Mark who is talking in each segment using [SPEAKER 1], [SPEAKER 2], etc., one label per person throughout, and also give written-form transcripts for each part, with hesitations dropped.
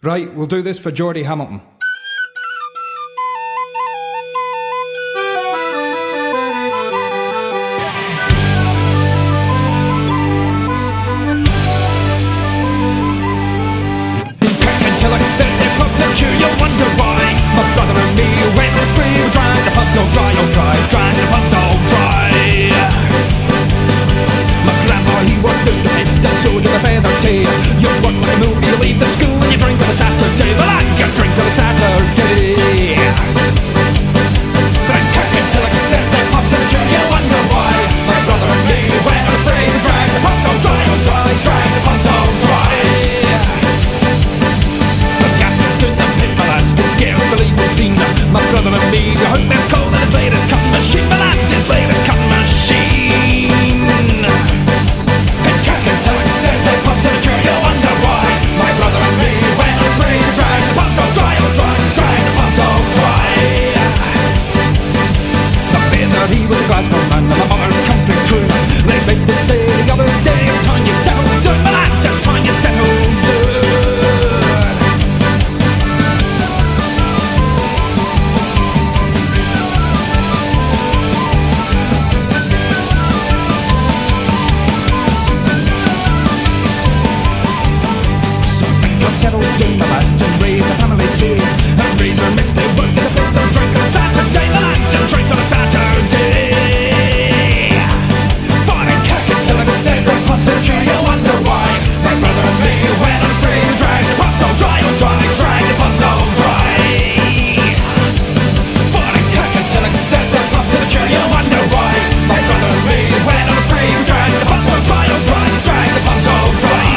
[SPEAKER 1] Right, we'll do this for Geordie Hamilton.
[SPEAKER 2] Until like Thursday pubs and cheer, you'll wonder why my brother and me went to spree. We dried the pubs all dry, dried the pubs all dry. My grandpa, he worked through the pit and so did the feather tea. You work with the movie, you leave the school and you drink on a Saturday. Well, lads, you drink on a Saturday. Then kick it till like Thursday pubs and cheer, you'll wonder why my brother and me went to spree. We dried the pubs all dry, dried the pubs all dry. Believe we've seen my brother and me. We heard them call that his latest cutting machine. My lads, his latest cutting machine. And kicking till it Thursday pubs in a chair, you'll wonder why my brother and me went on spree to drag the pubs all dry, drag the pubs all dry. The father, he was a Glasgow man, and my mother country true. They made them say the other day, it's time you settled down. My lads, it's time you settled down. Settle down the lads and raise a family tea. And raise our mix, they work in the place and drink on a Saturday. The lads and drink on a Saturday. Fun and kicking till like Thursday pubs and cheer, you'll wonder why my brother and me went on spree and drag the pubs all dry, drag the pubs all dry. Fun and kicking till like Thursday pubs and cheer, you'll wonder why my brother and me went on spree and drag the pubs all dry, drag the pubs all dry.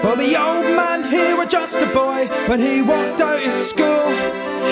[SPEAKER 2] Well, the old man, he was just a boy when he walked out of school.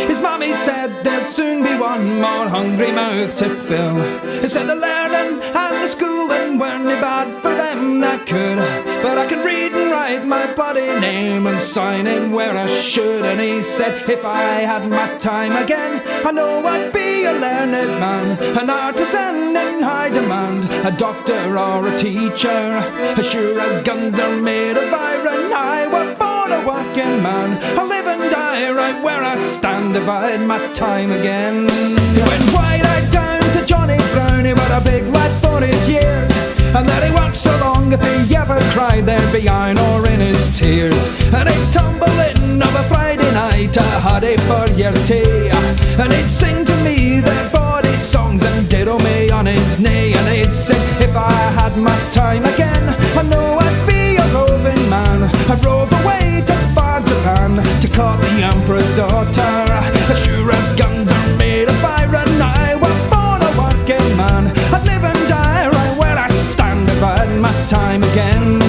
[SPEAKER 2] His mommy said there'd soon be one more hungry mouth to fill. He said the learning and the schooling weren't bad for them that could, but I can read and write my bloody name and sign it where I should. And he said if I had my time again, I know I'd be a learned man, an artisan in high demand, a doctor or a teacher. As sure as guns are made of iron, I were born a working man. I'll live and die right where I stand if I had my time again. Went wide-eyed down to Johnny Brown, he was a big lad for his years, and that he worked so long if he ever cried there'd be iron or in his tears. And he'd tumble in of a Friday night, a huddy for your tea, and he'd sing to me their body songs and diddle me on his knee. And he'd say if I had my time again, I know I'd be a roving man. I'd rove away to far Japan to court the emperor's daughter. As sure as guns are made of iron, I were born a working man. I'd live and die right where I stand if I had my time again.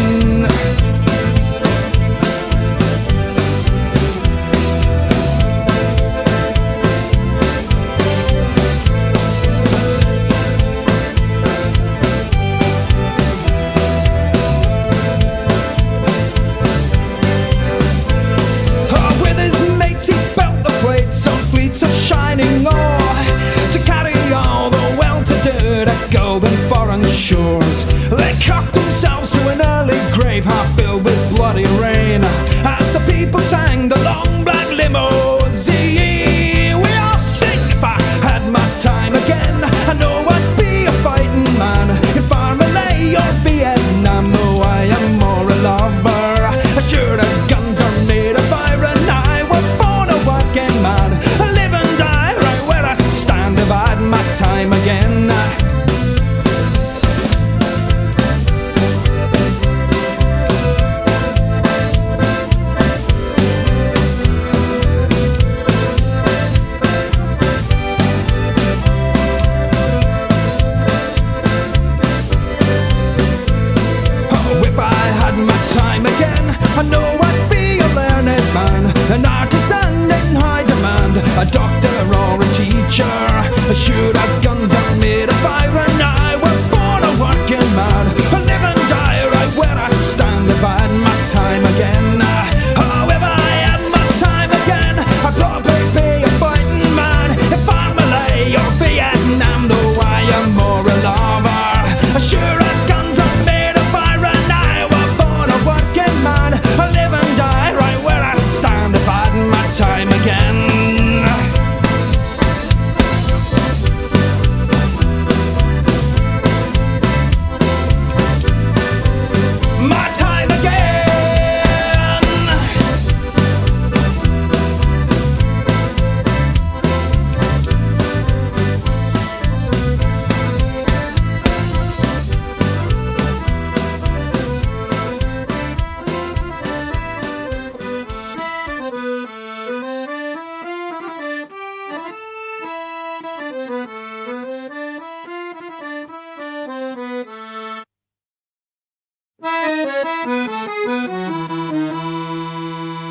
[SPEAKER 2] Shining ore to carry all the well-to-do to golden foreign shores. They cocked themselves to an early grave half filled with bloody rain as the people sang the long black limousine. We all sing if I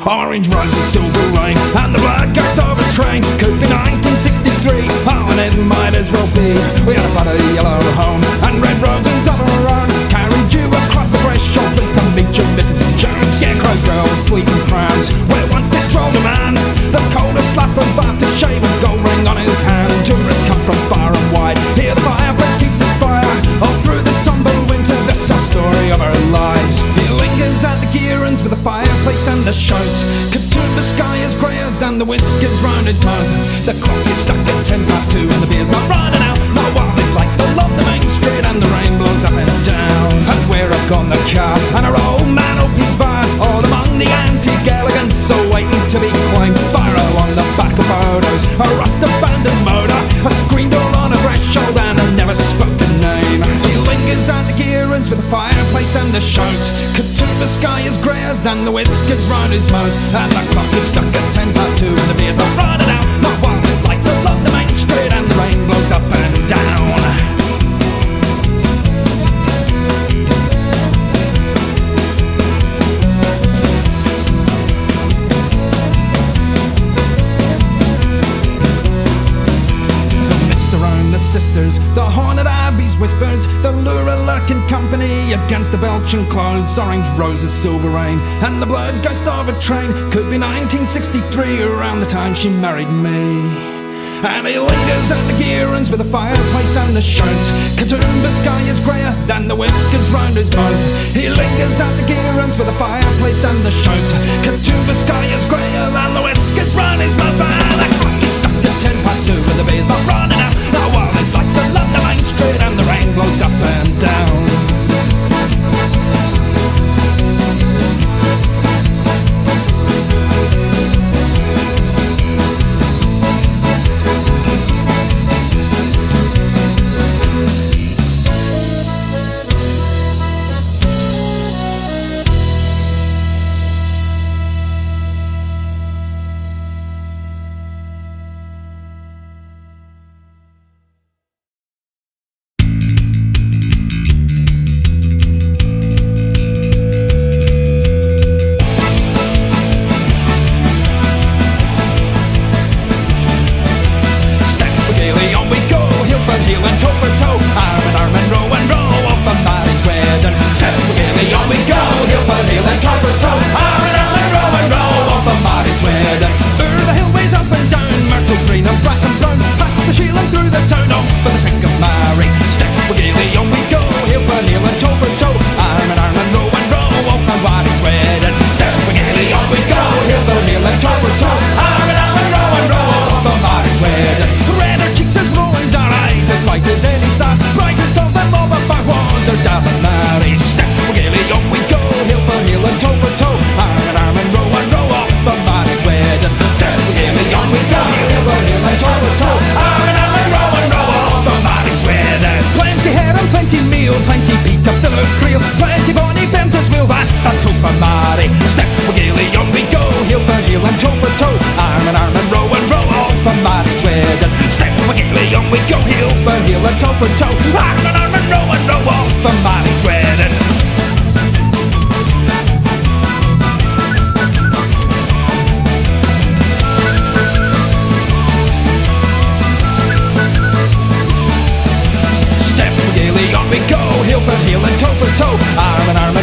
[SPEAKER 2] Orange roses, silver rain, and the blood ghost of a train. Could be 1963, oh, and it might as well be. We had a bloody yellow home and red roses of our own. Carried you across the threshold, please don't meet your Mrs. Jones. Scarecrow girls, bleeding crowns, where once they strolled a man. The coldest slap of after shave, a gold ring on his hand. Tourists come from far and wide, here the fireplace keeps its fire. All through the somber winter, the sad story of our lives. He lingers at the gear ends with a fireplace and a shout. Katoon, the sky is greyer than the whiskers round his mouth. The clock is stuck at 2:10 and the beer's not running out. No wildlife lights along the main street and the rain blows up and down. And where have gone the cars and our old man up his vase? All among the antique elegance, so waiting to be claimed. Barrow on the back of photos, a rust abandoned motor, a screen door on a threshold and a never spoken name. He lingers at the gear ends with a fireplace and a shout. Katoon, the sky is greyer than the whiskers round his mouth. And the clock is stuck at 2:10 and the beer's not running out. No wildlife lights along the main street and the rain blows up and down. Sisters, the haunted abbeys whispers, the lure a lurking company against the belching clouds. Orange roses, silver rain, and the blood ghost of a train. Could be 1963, around the time she married me. And he lingers at the gear ends with a fireplace and a shout. Katoon, the sky is greyer than the whiskers round his mouth. He lingers at the gear ends with a fireplace and a shout. Katoon, the sky is greyer than the whiskers round his mouth. And the clock is stuck at 2:10 and the beer's not running out. The wildlife lights along the main street and the rain blows up and down. Heel for heel and toe for toe, arm in arm